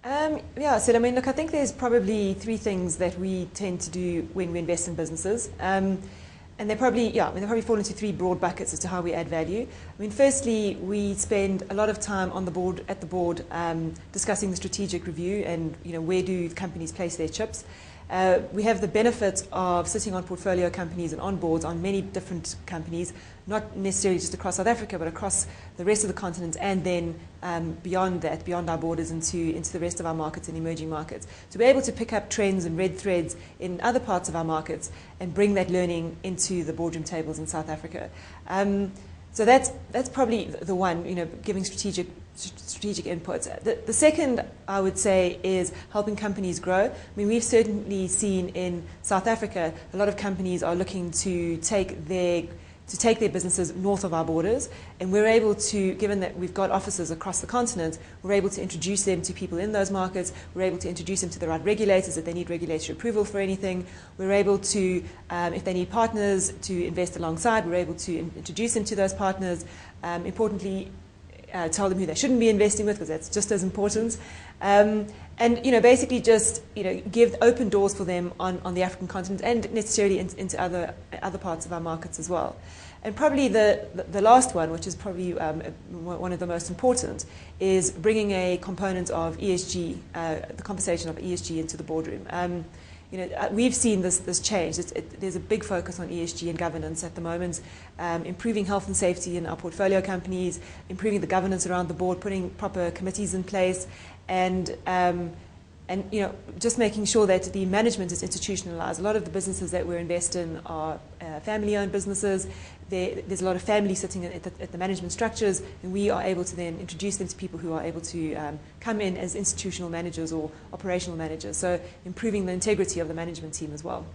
Yeah, so I mean, look, I think there's probably three things that we tend to do when we invest in businesses. And they probably, yeah, I mean, they probably fall into three broad buckets as to how we add value. I mean, firstly, we spend a lot of time on the board, discussing the strategic review and, where do companies place their chips. We have the benefit of sitting on portfolio companies and on boards on many different companies, not necessarily just across South Africa, but across the rest of the continent, and then beyond that, beyond our borders into the rest of our markets and emerging markets. To be able to pick up trends and red threads in other parts of our markets and bring that learning into the boardroom tables in South Africa. So that's probably the one, giving strategic inputs. The second, I would say, is helping companies grow. I mean, we've certainly seen in South Africa a lot of companies are looking to take their businesses north of our borders, and we're able to, given that we've got offices across the continent, we're able to introduce them to people in those markets. We're able to introduce them to the right regulators if they need regulatory approval for anything. We're able to, if they need partners to invest alongside, we're able to introduce them to those partners. Importantly, tell them who they shouldn't be investing with, because that's just as important. And basically just give open doors for them on the African continent and necessarily into other parts of our markets as well. And probably the last one, which is probably one of the most important, is bringing a component of ESG, the conversation of ESG into the boardroom. We've seen this change. There's a big focus on ESG and governance at the moment, improving health and safety in our portfolio companies, improving the governance around the board, putting proper committees in place, and just making sure that the management is institutionalized. A lot of the businesses that we're invested in are family-owned businesses. There's a lot of family sitting at the management structures, and we are able to then introduce them to people who are able to come in as institutional managers or operational managers, so improving the integrity of the management team as well.